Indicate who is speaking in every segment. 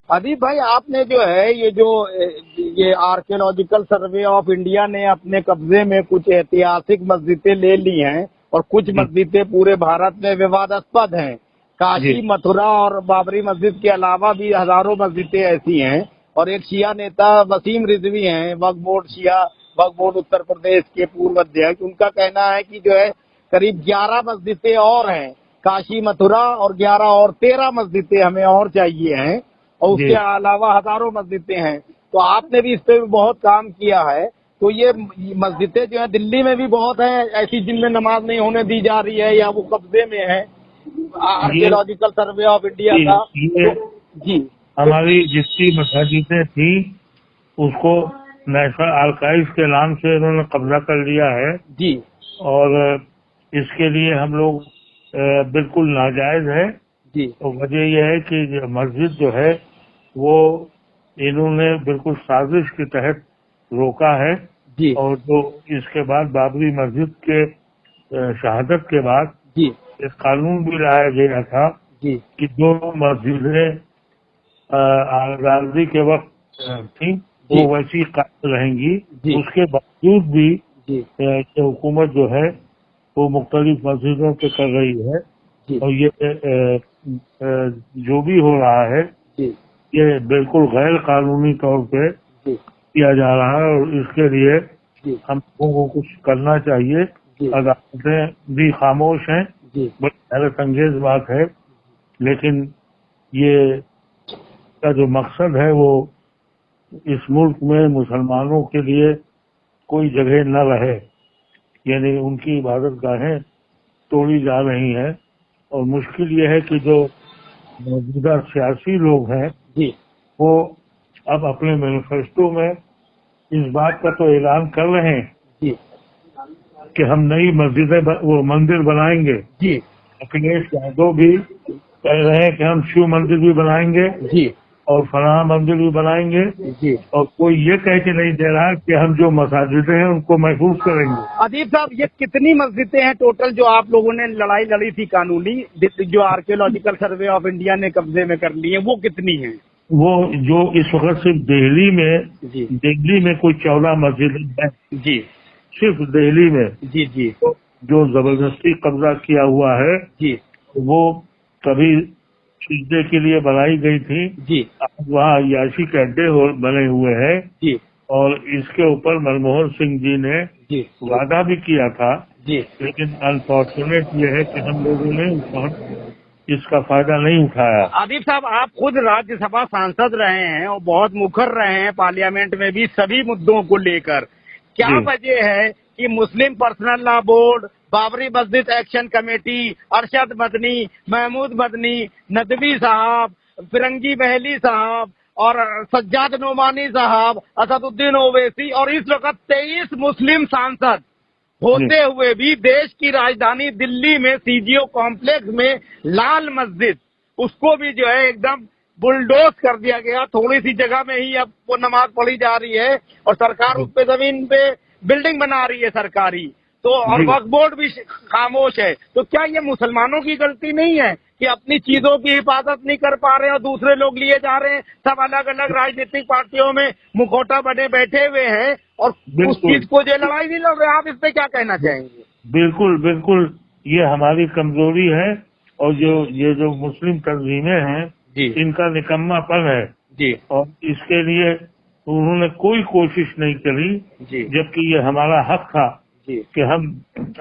Speaker 1: अदीप भाई, आपने जो है ये आर्कियोलॉजिकल सर्वे ऑफ इंडिया ने अपने कब्जे में कुछ ऐतिहासिक मस्जिदें ले ली हैं और कुछ
Speaker 2: जी
Speaker 1: मस्जिदें पूरे भारत में विवादास्पद हैं।
Speaker 2: जी
Speaker 1: काशी, मथुरा और बाबरी मस्जिद के अलावा भी हजारों मस्जिदें ऐसी हैं। और एक शिया नेता वसीम रिजवी हैं, वक्फ बोर्ड उत्तर प्रदेश के पूर्व अध्यक्ष, उनका कहना है कि जो है करीब 11 मस्जिदें और हैं काशी, मथुरा, और 11 और 13 मस्जिदें हमें और चाहिए हैं, और
Speaker 2: जी
Speaker 1: उसके अलावा हजारों मस्जिदें हैं। तो आपने भी इस पे भी बहुत काम किया है। तो ये मस्जिदें जो है दिल्ली में भी बहुत हैं ऐसी जिनमें नमाज नहीं होने दी जा रही है या वो कब्जे में है
Speaker 2: ये
Speaker 1: आर्कियोलॉजिकल सर्वे ऑफ इंडिया का।
Speaker 2: ये
Speaker 1: तो जी
Speaker 2: हमारी जितनी मस्जिदें थी उसको नेशनल आर्काइव्स के नाम से इन्होंने कब्जा कर लिया है।
Speaker 1: जी
Speaker 2: और इसके लिए हम लोग बिल्कुल नाजायज है।
Speaker 1: जी
Speaker 2: तो वजह यह है कि जो मस्जिद जो है वो इन्होंने बिल्कुल साजिश के तहत रोका है।
Speaker 1: जी
Speaker 2: और जो इसके बाद बाबरी मस्जिद के शहादत के बाद
Speaker 1: जी
Speaker 2: एक कानून भी लाया गया था
Speaker 1: जी
Speaker 2: कि जो मस्जिदें आजादी के वक्त थी
Speaker 1: जी
Speaker 2: वो वैसी कायम रहेंगी।
Speaker 1: जी
Speaker 2: उसके बावजूद भी
Speaker 1: जी
Speaker 2: ये हुकूमत जो है वो मुख्तलिफ मस्जिदों पे कर रही है।
Speaker 1: जी
Speaker 2: और ये जो भी हो रहा है
Speaker 1: जी
Speaker 2: ये बिल्कुल गैर कानूनी तौर पे
Speaker 1: जी
Speaker 2: किया जा रहा है। और इसके लिए
Speaker 1: जी
Speaker 2: हम लोगों को कुछ करना चाहिए।
Speaker 1: जी
Speaker 2: अदालतें भी खामोश हैं,
Speaker 1: जी
Speaker 2: बड़ी हैरत अंगेज बात है। लेकिन ये का जो मकसद है वो इस मुल्क में मुसलमानों के लिए कोई जगह न रहे, यानी उनकी इबादत गाहें तोड़ी जा रही हैं। और मुश्किल ये है कि जो मौजूदा सियासी लोग हैं
Speaker 1: जी
Speaker 2: वो अब अपने मैनिफेस्टो में इस बात का तो ऐलान कर रहे हैं
Speaker 1: जी
Speaker 2: कि हम नई वो मंदिर बनाएंगे।
Speaker 1: जी
Speaker 2: अखिलेश यादव भी कह रहे हैं कि हम शिव मंदिर भी बनाएंगे
Speaker 1: जी
Speaker 2: और फलाना मंदिर भी बनाएंगे।
Speaker 1: जी
Speaker 2: और कोई ये कह के नहीं दे रहा कि हम जो मसाजिदें हैं उनको महफूज करेंगे।
Speaker 1: अदीप साहब, ये कितनी मस्जिदें हैं टोटल जो आप लोगों ने लड़ाई लड़ी थी कानूनी, जो आर्कियोलॉजिकल सर्वे ऑफ इंडिया ने कब्जे में कर ली है, वो कितनी हैं?
Speaker 2: वो जो इस वक्त सिर्फ
Speaker 1: जी
Speaker 2: दिल्ली में कोई 14 मस्जिदें हैं,
Speaker 1: जी
Speaker 2: सिर्फ दिल्ली में
Speaker 1: जी जी
Speaker 2: जो जबरदस्ती कब्जा किया हुआ है।
Speaker 1: जी
Speaker 2: वो कभी सजदे के लिए बनाई गई थी,
Speaker 1: जी
Speaker 2: अब वहाँ अय्याशी के अड्डे बने हुए हैं।
Speaker 1: जी
Speaker 2: और इसके ऊपर मनमोहन सिंह जी ने
Speaker 1: जी
Speaker 2: वादा भी किया था।
Speaker 1: जी
Speaker 2: लेकिन अनफॉर्चुनेट ये है कि हम लोगों ने इसका फायदा नहीं उठाया।
Speaker 1: आदिब साहब, आप खुद राज्यसभा सांसद रहे हैं और बहुत मुखर रहे हैं पार्लियामेंट में भी सभी मुद्दों को लेकर। क्या
Speaker 2: जी
Speaker 1: वजह है कि मुस्लिम पर्सनल लॉ बोर्ड, बाबरी मस्जिद एक्शन कमेटी, अरशद मदनी, महमूद मदनी, नदवी साहब, फिरंगी महली साहब और सज्जाद नोमानी साहब, असदुद्दीन ओवैसी और इस वक्त 23 मुस्लिम सांसद होते हुए भी देश की राजधानी दिल्ली में सीजीओ कॉम्प्लेक्स में लाल मस्जिद, उसको भी जो है एकदम बुलडोज कर दिया गया। थोड़ी सी जगह में ही अब वो नमाज पढ़ी जा रही है और सरकार उस पे जमीन पे बिल्डिंग बना रही है सरकारी। तो और
Speaker 2: जी
Speaker 1: वक्फ बोर्ड भी खामोश है। तो क्या ये मुसलमानों की गलती नहीं है कि अपनी चीजों की हिफाजत नहीं कर पा रहे हैं और दूसरे लोग लिए जा रहे हैं? सब अलग अलग राजनीतिक पार्टियों में मुखौटा बने बैठे हुए हैं और उस
Speaker 2: बिल्कुल
Speaker 1: चीज को जो लड़ाई नहीं लड़ रहे। आप इस पे क्या कहना चाहेंगे?
Speaker 2: बिल्कुल बिल्कुल ये हमारी कमजोरी है। और जो मुस्लिम तंजीमें हैं
Speaker 1: जी
Speaker 2: इनका निकम्मापन है।
Speaker 1: जी
Speaker 2: और इसके लिए उन्होंने कोई कोशिश नहीं करी,
Speaker 1: जी
Speaker 2: जबकि ये हमारा हक था
Speaker 1: जी
Speaker 2: कि हम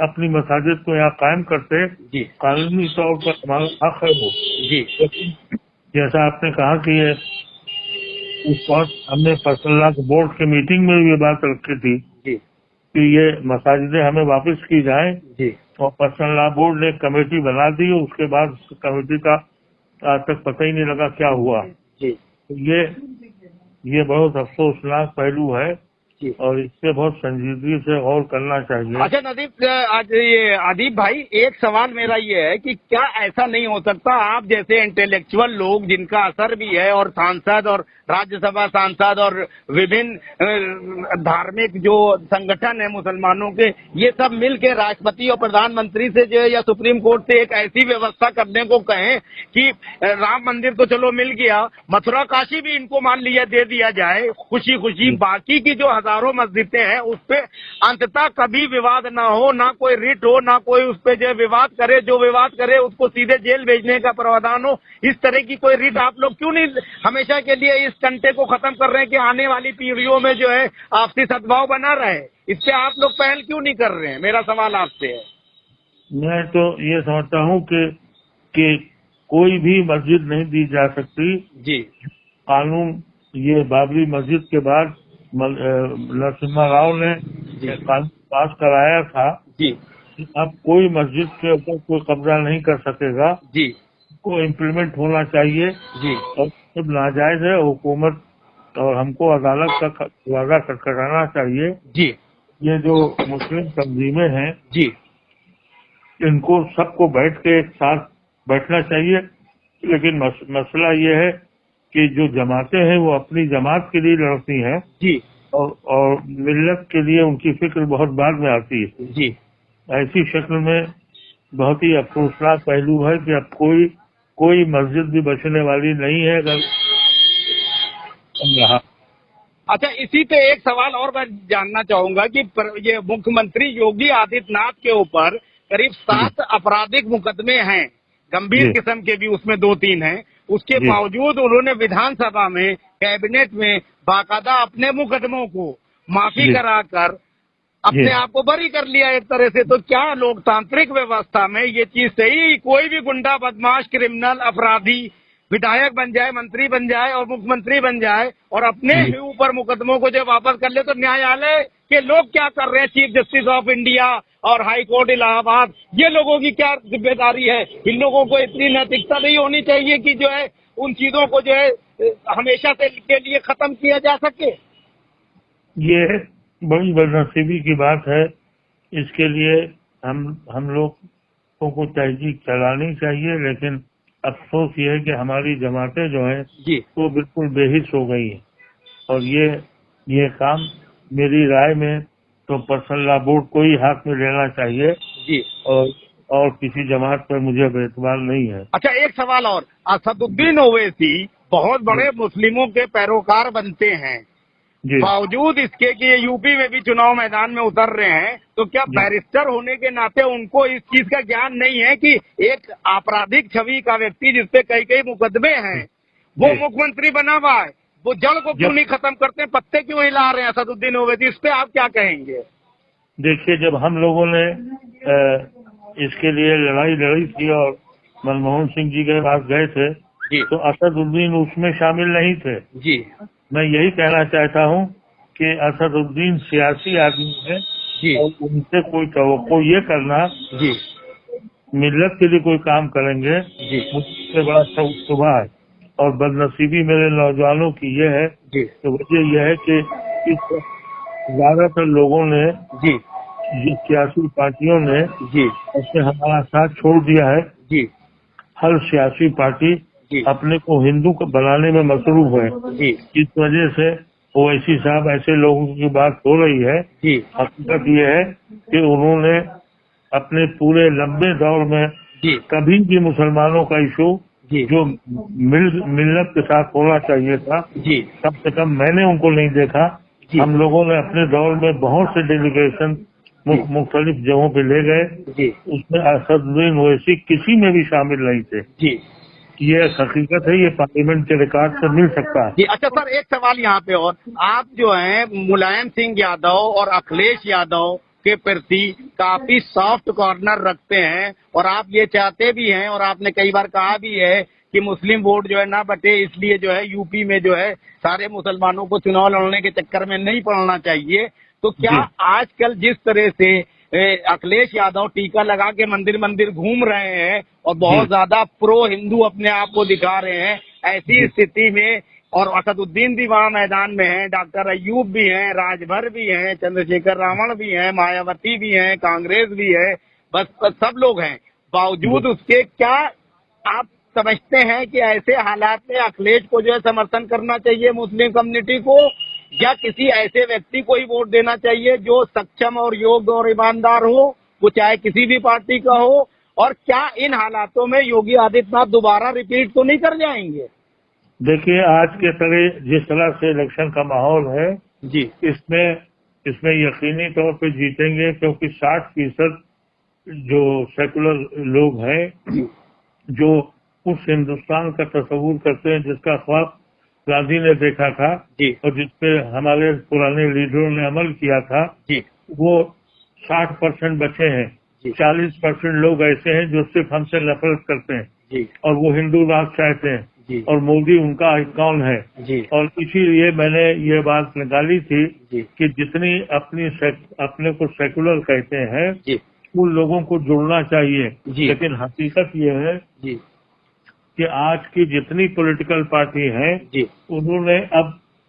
Speaker 2: अपनी मसाजिद को यहाँ कायम करते।
Speaker 1: जी
Speaker 2: कानूनी तौर पर हमारा हक है वो।
Speaker 1: जी
Speaker 2: लेकिन जैसा आपने कहा कि ये इस वक्त हमने पर्सनल बोर्ड की मीटिंग में ये बात रखी थी
Speaker 1: जी
Speaker 2: कि ये मसाजिदें हमें वापस की जाएं।
Speaker 1: जी
Speaker 2: और पर्सनल लॉ बोर्ड ने कमेटी बना दी। उसके बाद उस कमेटी का आज तक पता ही नहीं लगा क्या हुआ।
Speaker 1: जी
Speaker 2: तो ये बहुत अफसोसनाक पहलू है।
Speaker 1: जी।
Speaker 2: और इस पे बहुत संजीदगी से गौर करना चाहिए।
Speaker 1: अच्छा आदिब भाई, एक सवाल मेरा ये है कि क्या ऐसा नहीं हो सकता, आप जैसे इंटेलेक्चुअल लोग जिनका असर भी है, और सांसद और राज्यसभा सांसद और विभिन्न धार्मिक जो संगठन है मुसलमानों के, ये सब मिल के राष्ट्रपति और प्रधानमंत्री से जो है या सुप्रीम कोर्ट से एक ऐसी व्यवस्था करने को कहें कि राम मंदिर तो चलो मिल गया, मथुरा काशी भी इनको मान लिया दे दिया जाए खुशी खुशी, बाकी की जो हजारों मस्जिदें हैं उस पे अंततः कभी विवाद ना हो, ना कोई रिट हो, ना कोई उस पे जो विवाद करे, जो विवाद करे उसको सीधे जेल भेजने का प्रावधान हो। इस तरह की कोई रिट आप लोग क्यों नहीं हमेशा के लिए इस कंटे को खत्म कर रहे हैं कि आने वाली पीढ़ियों में जो है आपसी सद्भाव बना रहे? इस पे आप लोग पहल क्यों नहीं कर रहे हैं? मेरा सवाल आपसे है।
Speaker 2: मैं तो ये समझता हूँ कि कोई भी मस्जिद नहीं दी जा सकती।
Speaker 1: जी।
Speaker 2: कानून ये बाबरी मस्जिद के बाद नरसिम्हा राव ने कानून पास कराया था।
Speaker 1: जी।
Speaker 2: अब कोई मस्जिद के ऊपर कोई कब्जा नहीं कर सकेगा।
Speaker 1: जी।
Speaker 2: को इम्प्लीमेंट होना चाहिए।
Speaker 1: जी।
Speaker 2: और जब नाजायज है हुकूमत और हमको अदालत का दरवाजा खटखटाना चाहिए।
Speaker 1: जी।
Speaker 2: ये जो मुस्लिम तंजीमें हैं,
Speaker 1: जी।
Speaker 2: इनको सबको बैठ के एक साथ बैठना चाहिए। लेकिन मसला ये है कि जो जमातें हैं वो अपनी जमात के लिए लड़ती हैं।
Speaker 1: जी।
Speaker 2: और मिल्लत के लिए उनकी फिक्र बहुत बाद में आती है।
Speaker 1: जी।
Speaker 2: ऐसी शक्ल में बहुत ही अफसोसनाक पहलू है कि अब कोई मस्जिद भी बचने वाली नहीं है। अगर
Speaker 1: अच्छा, इसी पे एक सवाल और मैं जानना चाहूंगा कि ये मुख्यमंत्री योगी आदित्यनाथ के ऊपर करीब 7 आपराधिक मुकदमे हैं, गंभीर किस्म के भी उसमें 2-3 हैं। उसके बावजूद उन्होंने विधानसभा में, कैबिनेट में बाकायदा अपने मुकदमों को माफी कराकर अपने आप को बरी कर लिया एक तरह से। तो क्या लोकतांत्रिक व्यवस्था में ये चीज सही? कोई भी गुंडा, बदमाश, क्रिमिनल, अपराधी विधायक बन जाए, मंत्री बन जाए और मुख्यमंत्री बन जाए और अपने ही ऊपर मुकदमों को जब वापस कर ले, तो न्यायालय के लोग क्या कर रहे हैं? चीफ जस्टिस ऑफ इंडिया और हाई कोर्ट इलाहाबाद, ये लोगों की क्या जिम्मेदारी है? इन लोगों को इतनी नैतिकता नहीं होनी चाहिए कि जो है उन चीजों को जो है हमेशा से के लिए खत्म किया जा सके?
Speaker 2: ये बड़ी बदनसीबी की बात है। इसके लिए हम लोगों को तहजीक चलानी चाहिए। लेकिन अफसोस ये है कि हमारी जमातें जो हैं वो बिल्कुल बेहिस हो गई हैं। और ये काम मेरी राय में तो पर्सनल लॉ बोर्ड को ही हाथ में लेना चाहिए
Speaker 1: जी।
Speaker 2: और किसी जमात पर मुझे एतबार नहीं है।
Speaker 1: अच्छा, एक सवाल और, असदुद्दीन ओवैसी बहुत बड़े मुस्लिमों के पैरोकार बनते हैं, बावजूद इसके कि ये यूपी में भी चुनाव मैदान में उतर रहे हैं, तो क्या बैरिस्टर होने के नाते उनको इस चीज का ज्ञान नहीं है कि एक आपराधिक छवि का व्यक्ति जिसपे कई मुकदमे हैं वो मुख्यमंत्री बना हुआ है, वो जड़ को क्यों नहीं खत्म करते? पत्ते क्यों हिला रहे हैं असदुद्दीन ओवैसी? इस पे आप क्या कहेंगे?
Speaker 2: देखिए, जब हम लोगों ने इसके लिए लड़ाई लड़ी थी और मनमोहन सिंह जी के पास गए थे तो असदुद्दीन उसमें शामिल नहीं थे। जी। मैं यही कहना चाहता हूँ कि असदुद्दीन सियासी आदमी है और उनसे कोई तवक्को ये करना मिल्लत के लिए कोई काम करेंगे मुझसे बड़ा सुबह है। और बदनसीबी मेरे नौजवानों की ये है कि वजह यह है कि ज्यादातर लोगों ने सियासी पार्टियों ने उससे हमारा साथ छोड़ दिया है। हर सियासी पार्टी अपने को हिंदू को बनाने में मसरूफ है। इस वजह से ओवैसी साहब ऐसे लोगों की बात हो रही है। हकीकत ये है कि उन्होंने अपने पूरे लंबे दौर में कभी भी मुसलमानों का इशू जो मिल्लत के साथ होना चाहिए था, कम से कम मैंने उनको नहीं देखा। हम लोगों ने अपने दौर में बहुत से डेलीगेशन मुख्तलिफ जगहों पे ले गए, उसमें असदुद्दीन ओवैसी किसी में भी शामिल नहीं थे। ये हकीकत है, ये पार्लियामेंट के रिकॉर्ड से मिल सकता है।
Speaker 1: अच्छा सर, एक सवाल यहाँ पे और, आप जो है मुलायम सिंह यादव और अखिलेश यादव के प्रति काफी सॉफ्ट कॉर्नर रखते हैं और आप ये चाहते भी हैं और आपने कई बार कहा भी है कि मुस्लिम वोट जो है ना बटे, इसलिए जो है यूपी में जो है सारे मुसलमानों को चुनाव लड़ने के चक्कर में नहीं पड़ना चाहिए। तो क्या आजकल जिस तरह से अखिलेश यादव टीका लगा के मंदिर मंदिर घूम रहे हैं और बहुत ज्यादा प्रो हिंदू अपने आप को दिखा रहे हैं, ऐसी स्थिति में और असदुद्दीन भी वहां मैदान में हैं, डॉक्टर अय्यूब भी हैं, राजभर भी हैं, चंद्रशेखर रावण भी हैं, मायावती भी हैं, कांग्रेस भी है, बस सब लोग हैं। बावजूद उसके क्या आप समझते हैं कि ऐसे हालात में अखिलेश को जो है समर्थन करना चाहिए मुस्लिम कम्युनिटी को, या किसी ऐसे व्यक्ति को ही वोट देना चाहिए जो सक्षम और योग्य और ईमानदार हो, वो चाहे किसी भी पार्टी का हो? और क्या इन हालातों में योगी आदित्यनाथ दोबारा रिपीट तो नहीं कर जाएंगे?
Speaker 2: देखिए, आज के तरह जिस तरह से इलेक्शन का माहौल है
Speaker 1: जी,
Speaker 2: इसमें यकीनी तौर पे जीतेंगे, क्योंकि 60% जो सेकुलर लोग हैं, जो उस हिंदुस्तान का तस्वुर करते हैं जिसका ख्वाब गांधी ने देखा था
Speaker 1: जी,
Speaker 2: और जिसपे हमारे पुराने लीडरों ने अमल किया था,
Speaker 1: जी,
Speaker 2: वो 60% बचे हैं।
Speaker 1: जी।
Speaker 2: 40% लोग ऐसे हैं जो सिर्फ हमसे नफरत करते हैं
Speaker 1: जी,
Speaker 2: और वो हिंदू राज चाहते हैं,
Speaker 1: जी,
Speaker 2: और मोदी उनका आइकॉन है।
Speaker 1: जी,
Speaker 2: और इसीलिए मैंने ये बात निकाली थी
Speaker 1: जी,
Speaker 2: कि जितनी अपने को सेकुलर कहते हैं,
Speaker 1: जी,
Speaker 2: उन लोगों को जुड़ना चाहिए।
Speaker 1: जी।
Speaker 2: लेकिन हकीकत ये है
Speaker 1: जी,
Speaker 2: कि आज की जितनी पॉलिटिकल पार्टी हैं,
Speaker 1: जी,
Speaker 2: उन्होंने अब,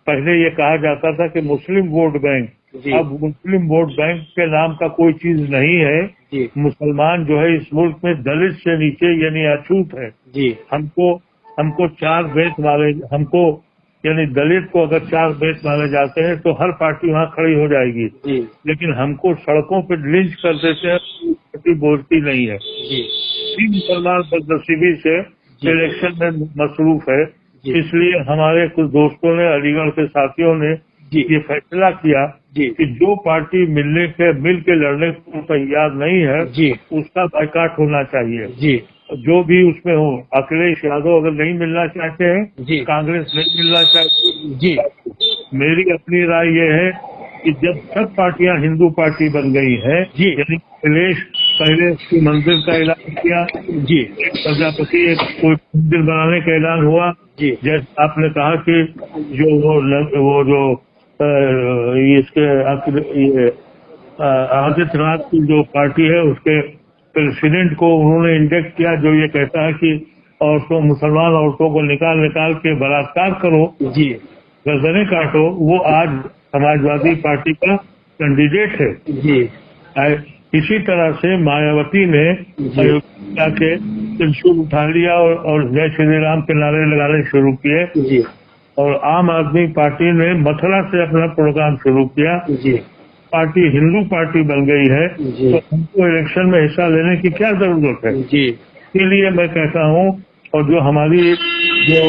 Speaker 2: पहले ये कहा जाता था कि मुस्लिम वोट बैंक,
Speaker 1: जी,
Speaker 2: अब मुस्लिम वोट बैंक के नाम का कोई चीज नहीं है।
Speaker 1: जी,
Speaker 2: मुसलमान जो है इस मुल्क में दलित से नीचे यानी अछूत है।
Speaker 1: जी,
Speaker 2: हमको 4 बेत मारे, हमको यानी दलित को अगर 4 बेत मारे जाते हैं तो हर पार्टी वहाँ खड़ी हो जाएगी,
Speaker 1: जी,
Speaker 2: लेकिन हमको सड़कों पे लिंच कर देते हैं, पार्टी बोलती नहीं है।
Speaker 1: जी,
Speaker 2: मुसलमान बदनसीबी से
Speaker 1: जी,
Speaker 2: इलेक्शन में मसरूफ है,
Speaker 1: जी,
Speaker 2: इसलिए हमारे कुछ दोस्तों ने, अलीगढ़ के साथियों ने
Speaker 1: जी,
Speaker 2: ये फैसला किया
Speaker 1: जी,
Speaker 2: कि जो पार्टी मिल के लड़ने को तैयार नहीं है,
Speaker 1: जी,
Speaker 2: उसका बाइकाट होना चाहिए।
Speaker 1: जी,
Speaker 2: जो भी उसमें हो, अखिलेश यादव अगर नहीं मिलना चाहते हैं,
Speaker 1: जी,
Speaker 2: कांग्रेस नहीं मिलना चाहती,
Speaker 1: जी,
Speaker 2: मेरी अपनी राय ये है कि जब सब पार्टियां हिंदू पार्टी बन गई है,
Speaker 1: जी,
Speaker 2: यानी अखिलेश पहले उसकी मंदिर का ऐलान किया,
Speaker 1: जी,
Speaker 2: प्रजापति एक कोई मंदिर बनाने का ऐलान हुआ,
Speaker 1: जी,
Speaker 2: जैसे आपने कहा कि जो वो जो इसके ये आदित्यनाथ की जो पार्टी है उसके प्रेसिडेंट को उन्होंने इंजेक्ट किया, जो ये कहता है कि मुसलमान औरतों को निकाल के बलात्कार करो,
Speaker 1: जी,
Speaker 2: गर्दनें काटो, वो आज समाजवादी पार्टी का कैंडिडेट है।
Speaker 1: जी,
Speaker 2: इसी तरह से मायावती ने
Speaker 1: जी,
Speaker 2: अयोध्या के त्रिशूल उठा लिया और जय श्री राम के नारे लगाने शुरू किए,
Speaker 1: जी,
Speaker 2: और आम आदमी पार्टी ने मथुरा से अपना प्रोग्राम शुरू किया।
Speaker 1: जी,
Speaker 2: पार्टी हिंदू पार्टी बन गई है,
Speaker 1: जी,
Speaker 2: तो हमको इलेक्शन में हिस्सा लेने की क्या जरूरत है?
Speaker 1: जी,
Speaker 2: इसीलिए मैं कहता हूँ, और जो हमारी जो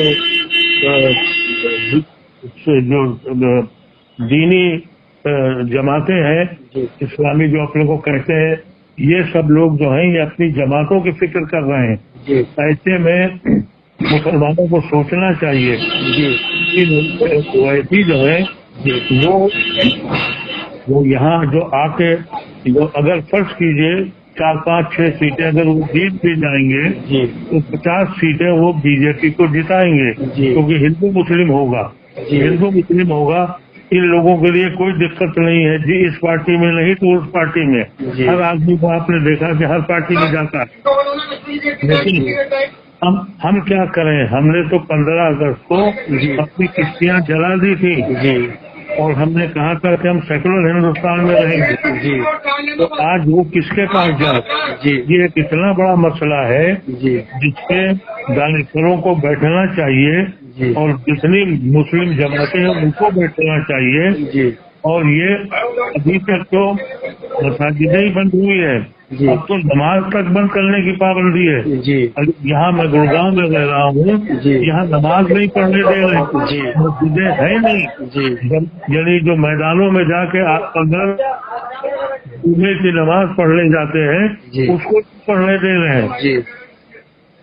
Speaker 2: दीनी जमातें हैं,
Speaker 1: जी,
Speaker 2: इस्लामी जो अपने को कहते हैं, ये सब लोग जो हैं ये अपनी जमातों की फिक्र कर रहे हैं।
Speaker 1: जी,
Speaker 2: ऐसे में मुसलमानों को सोचना चाहिए
Speaker 1: जी,
Speaker 2: कि वैसी जो है वो यहाँ जो आके, जो अगर फर्ज कीजिए 4, 5, 6 सीटें अगर वो जीत भी जाएंगे,
Speaker 1: जी,
Speaker 2: तो 50 सीटें वो बीजेपी को जिताएंगे,
Speaker 1: जी,
Speaker 2: क्योंकि हिंदू मुस्लिम होगा।
Speaker 1: जी,
Speaker 2: हिंदू मुस्लिम होगा, इन लोगों के लिए कोई दिक्कत नहीं है जी, इस पार्टी में नहीं तो उस पार्टी में।
Speaker 1: जी।
Speaker 2: हर आदमी को आपने देखा कि हर पार्टी में जाता है। लेकिन हम क्या करें, हमने तो 15 अगस्त को
Speaker 1: जी।
Speaker 2: अपनी किश्तियां जला दी थी,
Speaker 1: जी,
Speaker 2: और हमने कहा था कि हम सेकुलर हिंदुस्तान में रहेंगे।
Speaker 1: जी,
Speaker 2: तो आज वो किसके पास जाए?
Speaker 1: जी,
Speaker 2: ये एक इतना बड़ा मसला है
Speaker 1: जी,
Speaker 2: जिसपे दानिशवरों को बैठना चाहिए,
Speaker 1: जी,
Speaker 2: और जितनी मुस्लिम जमातें हैं उनको बैठना चाहिए।
Speaker 1: जी,
Speaker 2: और ये अभी तक तो मसाजिदें ही बंद हुई है,
Speaker 1: जी,
Speaker 2: अब तो नमाज तक बंद करने की पाबंदी है।
Speaker 1: जी,
Speaker 2: यहाँ मैं गुड़गांव में रह रहा हूँ,
Speaker 1: जी।
Speaker 2: यहाँ नमाज नहीं पढ़ने दे रहे,
Speaker 1: जी।
Speaker 2: मस्जिदें है नहीं,
Speaker 1: जी,
Speaker 2: यानी जो मैदानों में जाके 15 जुमे की नमाज पढ़ने जाते हैं,
Speaker 1: जी।
Speaker 2: उसको पढ़ने दे रहे हैं।
Speaker 1: जी,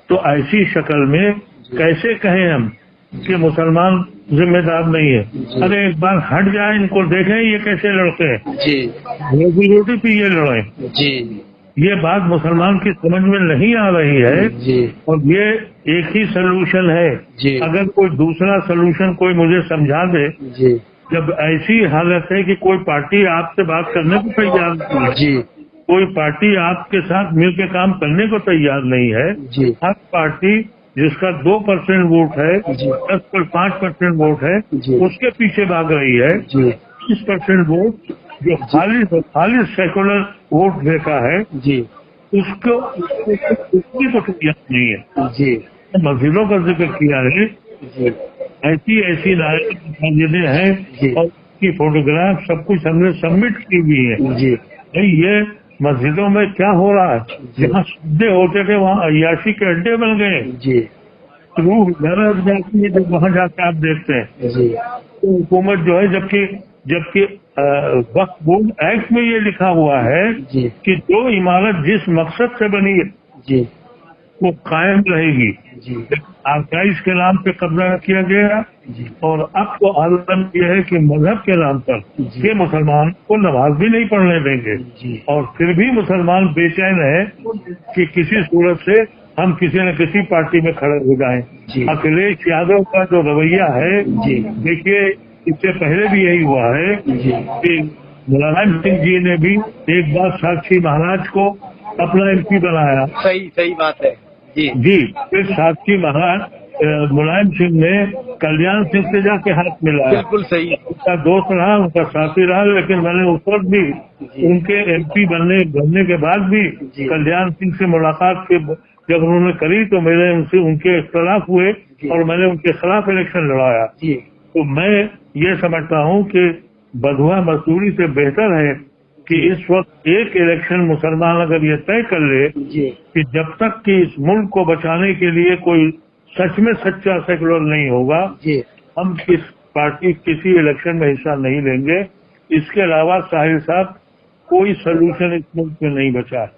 Speaker 2: तो ऐसी शक्ल में कैसे कहें हम कि मुसलमान जिम्मेदार नहीं है? अरे एक बार हट जाए, इनको देखें ये कैसे लड़ते हैं,
Speaker 1: जी,
Speaker 2: रोजी रोटी पे ये लड़े।
Speaker 1: जी,
Speaker 2: ये बात मुसलमान की समझ में नहीं आ रही है,
Speaker 1: जी,
Speaker 2: और ये एक ही सोल्यूशन है।
Speaker 1: जी।
Speaker 2: अगर कोई दूसरा सोल्यूशन कोई मुझे समझा दे,
Speaker 1: जी,
Speaker 2: जब ऐसी हालत है कि कोई पार्टी आपसे बात करने को तैयार नहीं है,
Speaker 1: जी,
Speaker 2: कोई पार्टी आपके साथ मिलकर काम करने को तैयार नहीं है,
Speaker 1: जी,
Speaker 2: हर पार्टी जिसका 2% वोट है,
Speaker 3: जी
Speaker 2: 5% वोट है,
Speaker 3: जी
Speaker 2: उसके पीछे भाग रही है।
Speaker 3: जी
Speaker 2: 30% वोट जो खाली सेकुलर वोट देता है,
Speaker 3: जी
Speaker 2: उसको उसकी तो कोई याद नहीं है।
Speaker 3: जी
Speaker 2: मस्जिदों का जिक्र किया है,
Speaker 3: जी
Speaker 2: ऐसी ऐसी मस्जिदें हैं
Speaker 3: जी
Speaker 2: और उसकी फोटोग्राफ सब कुछ हमने सबमिट की हुई है।
Speaker 3: जी
Speaker 2: भाई ये मस्जिदों में क्या हो रहा है?
Speaker 3: जी
Speaker 2: जहाँ सज्जे होते थे वहाँ अय्याशी के अड्डे बन गए।
Speaker 3: जी
Speaker 2: रूह गरज जाती है जब वहाँ जाके आप देखते हैं।
Speaker 3: जी
Speaker 2: तो हुकूमत जो है, जबकि जबकि वक्फ बोर्ड एक्ट में ये लिखा हुआ है
Speaker 3: जी
Speaker 2: कि जो इमारत जिस मकसद से बनी है
Speaker 3: जी
Speaker 2: वो कायम रहेगी।
Speaker 3: जी
Speaker 2: आर्काइव्स के नाम पे कब्जा किया गया
Speaker 3: जी
Speaker 2: और अब तो आलम यह है कि मजहब के नाम पर
Speaker 3: जी
Speaker 2: ये मुसलमान को नमाज भी नहीं पढ़ने देंगे।
Speaker 3: जी
Speaker 2: और फिर भी मुसलमान बेचैन है कि किसी सूरत से हम किसी न किसी पार्टी में खड़े हो जाएं।
Speaker 3: जी
Speaker 2: अखिलेश यादव का जो रवैया है,
Speaker 3: जी
Speaker 2: देखिए इससे पहले भी यही हुआ है
Speaker 3: जी
Speaker 2: कि मुलायम सिंह जी ने भी एक बार साक्षी महाराज को अपना MP बनाया।
Speaker 1: सही बात है जी।
Speaker 2: जी, फिर साक्षी महाराज मुलायम सिंह ने कल्याण सिंह से जाके हाथ मिलाया।
Speaker 1: बिल्कुल सही।
Speaker 2: उनका दोस्त रहा, उनका साथी रहा, लेकिन मैंने उस वक्त भी उनके MP बनने के बाद भी
Speaker 3: जी।
Speaker 2: कल्याण सिंह से मुलाकात के जब उन्होंने करी तो मेरे उनसे उनके खिलाफ हुए और मैंने उनके खिलाफ इलेक्शन लड़ाया।
Speaker 3: जी
Speaker 2: तो मैं ये समझता हूँ कि बधुआ मजदूरी से बेहतर है कि इस वक्त एक इलेक्शन मुसलमान अगर ये तय कर ले
Speaker 3: जी
Speaker 2: कि जब तक कि इस मुल्क को बचाने के लिए कोई सच में सच्चा सेकुलर नहीं होगा,
Speaker 3: जी
Speaker 2: हम किसी इलेक्शन में हिस्सा नहीं लेंगे। इसके अलावा साहिल साहब कोई सोल्यूशन इस मुल्क में नहीं बचा है।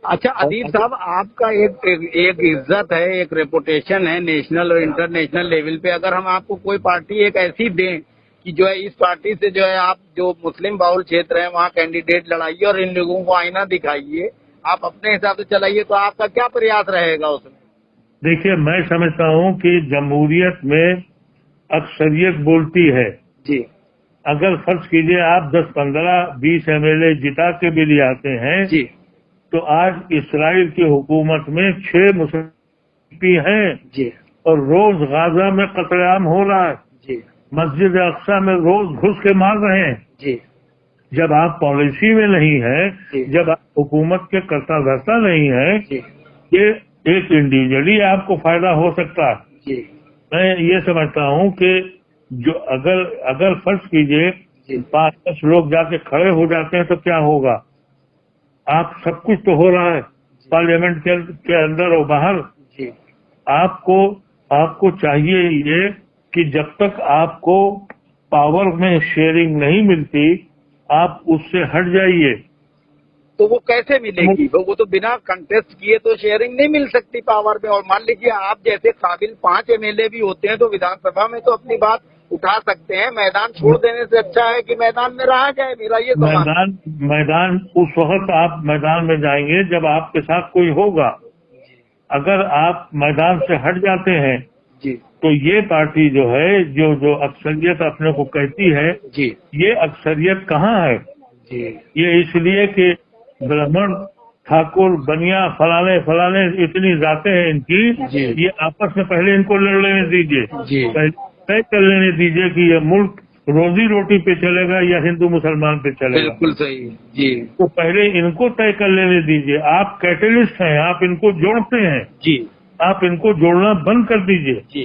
Speaker 1: अच्छा अदीब साहब, आपका एक इज्जत है, एक रेपुटेशन है नेशनल और इंटरनेशनल लेवल पे। अगर हम आपको कोई पार्टी एक ऐसी दें कि जो है इस पार्टी से जो है आप जो मुस्लिम बाहुल क्षेत्र है वहाँ कैंडिडेट लड़ाइए और इन लोगों को आईना दिखाइए, आप अपने हिसाब से चलाइए, तो आपका क्या प्रयास रहेगा उसमें?
Speaker 2: देखिए, मैं समझता हूँ कि जमहूरियत में अक्सरियत बोलती है।
Speaker 1: जी
Speaker 2: अगर फर्ज कीजिए आप 10, 15, 20 MLA जिता के भी ले आते हैं,
Speaker 1: जी
Speaker 2: तो आज इसराइल की हुकूमत में 6 मुसलमान हैं
Speaker 3: जी
Speaker 2: और रोज गाजा में कत्लेआम हो रहा है।
Speaker 3: जी
Speaker 2: मस्जिद अक्सा में रोज घुस के मार रहे हैं।
Speaker 3: जी
Speaker 2: जब आप पॉलिसी में नहीं है,
Speaker 3: जी।
Speaker 2: जब आप हुकूमत के कर्ता धर्ता नहीं है,
Speaker 3: जी
Speaker 2: ये एक इंडिविजुअली आपको फायदा हो सकता है।
Speaker 3: जी
Speaker 2: मैं ये समझता हूँ कि जो अगर फर्ज कीजिए
Speaker 3: जी
Speaker 2: 5-10 लोग जाके खड़े हो जाते हैं तो क्या होगा? आप सब कुछ तो हो रहा है पार्लियामेंट के अंदर और बाहर।
Speaker 3: जी
Speaker 2: आपको चाहिए ये कि जब तक आपको पावर में शेयरिंग नहीं मिलती, आप उससे हट जाइए।
Speaker 1: तो वो कैसे मिलेगी? वो तो बिना कंटेस्ट किए तो शेयरिंग नहीं मिल सकती पावर में। और मान लीजिए आप जैसे काबिल 5 MLA भी होते हैं तो विधानसभा में तो अपनी बात उठा सकते हैं। मैदान छोड़ देने से अच्छा है कि मैदान में रहा जाए, मेरा ये सवाल।
Speaker 2: मैदान उस वक्त आप मैदान में जाएंगे जब आपके साथ कोई होगा। अगर आप मैदान से हट जाते हैं
Speaker 3: जी
Speaker 2: तो ये पार्टी जो है, जो अक्सरियत अपने को कहती है,
Speaker 3: जी
Speaker 2: ये अक्सरियत कहाँ है?
Speaker 3: जी
Speaker 2: ये इसलिए कि ब्राह्मण, ठाकुर, बनिया, फलाने इतनी जाते हैं इनकी,
Speaker 3: जी।
Speaker 2: ये आपस में पहले इनको लड़ लेने दीजिए।
Speaker 3: जी
Speaker 2: पहले तय कर लेने दीजिए कि ये मुल्क रोजी रोटी पे चलेगा या हिंदू मुसलमान पे चलेगा।
Speaker 1: बिल्कुल सही जी
Speaker 2: तो पहले इनको तय कर लेने दीजिए। आप कैटलिस्ट हैं, आप इनको जोड़ते हैं,
Speaker 1: जी
Speaker 2: आप इनको जोड़ना बंद कर दीजिए,
Speaker 1: जी।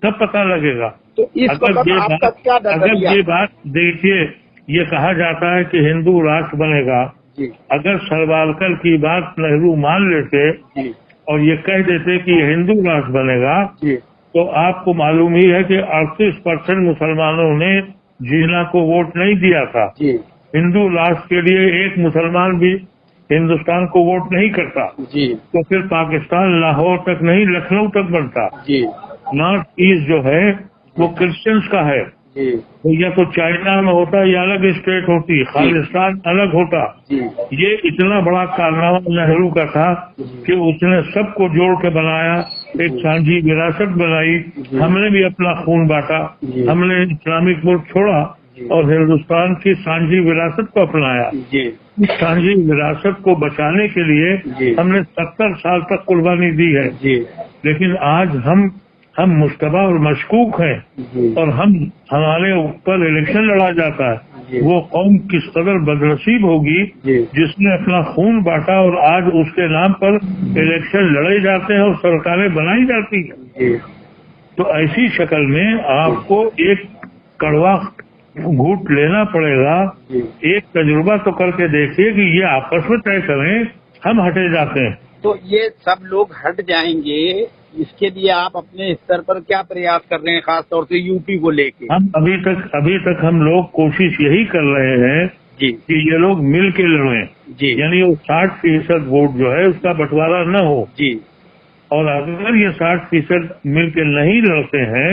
Speaker 2: तब पता लगेगा।
Speaker 1: तो इस वक्त आपका क्या
Speaker 2: अगर
Speaker 1: नजरिया?
Speaker 2: ये बात देखिए, ये कहा जाता है कि हिंदू राष्ट्र बनेगा।
Speaker 1: जी
Speaker 2: अगर सरवालकर की बात नेहरू मान लेते
Speaker 1: जी
Speaker 2: और ये कह देते कि ये हिंदू राष्ट्र बनेगा,
Speaker 1: जी
Speaker 2: तो आपको मालूम ही है कि 38% मुसलमानों ने जिन्ना को वोट नहीं दिया था।
Speaker 1: जी
Speaker 2: हिंदू राष्ट्र के लिए एक मुसलमान भी हिंदुस्तान को वोट नहीं करता,
Speaker 1: जी
Speaker 2: तो फिर पाकिस्तान लाहौर तक नहीं लखनऊ तक बनता।
Speaker 1: जी
Speaker 2: नॉर्थ ईस्ट जो है वो क्रिश्चियंस का है।
Speaker 1: जी
Speaker 2: तो या तो चाइना में होता या अलग स्टेट होती, खालिस्तान अलग होता।
Speaker 1: जी
Speaker 2: ये इतना बड़ा कारनामा नेहरू का था कि उसने सबको जोड़ के बनाया, एक सांझी विरासत बनाई। हमने भी अपना खून बांटा, हमने इस्लामिक मुल्क छोड़ा और हिंदुस्तान की सांझी विरासत को अपनाया।
Speaker 1: जी
Speaker 2: साझी विरासत को बचाने के लिए हमने 70 साल तक कुर्बानी दी है
Speaker 1: जी।
Speaker 2: लेकिन आज हम मुश्तबा और मशकूक हैं और हमारे ऊपर इलेक्शन लड़ा जाता है। वो कौम किस कदर बदनसीब होगी जिसने अपना खून बांटा और आज उसके नाम पर इलेक्शन लड़े जाते हैं और सरकारें बनाई जाती हैं। तो ऐसी शक्ल में आपको एक कड़वा घूंट लेना पड़ेगा। एक तजुर्बा तो करके देखिए कि ये आपस में तय करें, हम हटे जाते हैं।
Speaker 1: तो ये सब लोग हट जाएंगे, इसके लिए आप अपने स्तर पर क्या प्रयास कर रहे हैं, खासतौर से यूपी को लेके?
Speaker 2: हम अभी तक हम लोग कोशिश यही कर रहे हैं कि ये लोग मिल के लड़ें, यानी वो 60% वोट जो है उसका बंटवारा न हो। और अगर ये 60% मिल के नहीं लड़ते हैं,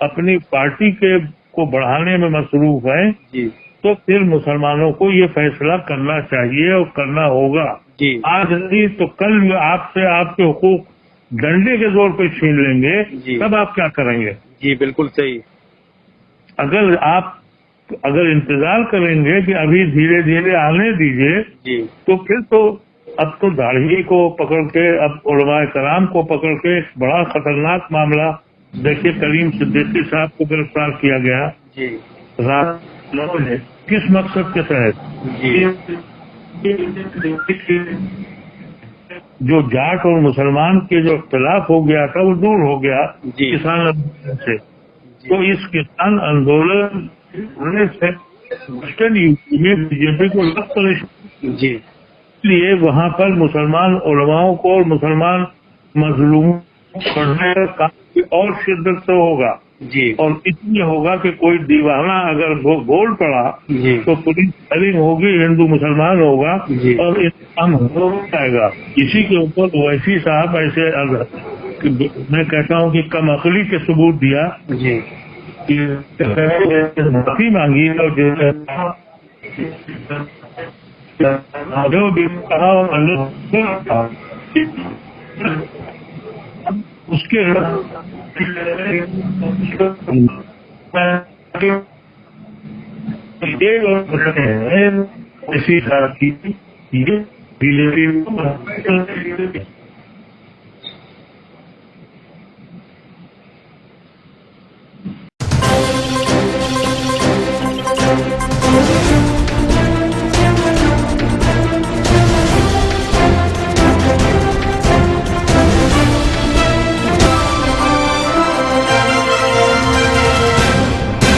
Speaker 2: अपनी पार्टी को बढ़ाने में मसरूफ है, तो फिर मुसलमानों को ये फैसला करना चाहिए और करना होगा। आज नहीं तो कल आपसे आपके हुकूक डंडे के जोर पे छीन लेंगे, तब आप क्या करेंगे?
Speaker 1: जी बिल्कुल सही।
Speaker 2: अगर इंतजार करेंगे कि अभी धीरे धीरे आने दीजिए, तो फिर तो अब तो दाढ़ी को पकड़ के, अब उलमाए कराम को पकड़ के एक बड़ा खतरनाक मामला, देखिए करीम सिद्दीकी साहब को गिरफ्तार किया गया रात 9 बजे। किस मकसद के तहत? जो जाट और मुसलमान के जो इख्तिलाफ हो गया था वो दूर हो गया किसान आंदोलन से। तो इस किसान आंदोलन होने से वेस्टर्न यूपी में बीजेपी को लग इसलिए वहाँ पर मुसलमान उलमाओं को और मुसलमान मजलूम पढ़ने का काम और शिद्दत से होगा। और इसलिए होगा कि कोई दीवाना अगर बोल पड़ा तो पुलिस फायरिंग होगी, हिंदू मुसलमान होगा और इस्लाम हो जाएगा। इसी के ऊपर ओवैसी साहब ऐसे मैं कहता हूँ कि कम अकली के सबूत दिया कि माफी मांगी और जो भी कहा उसके इसी तरह की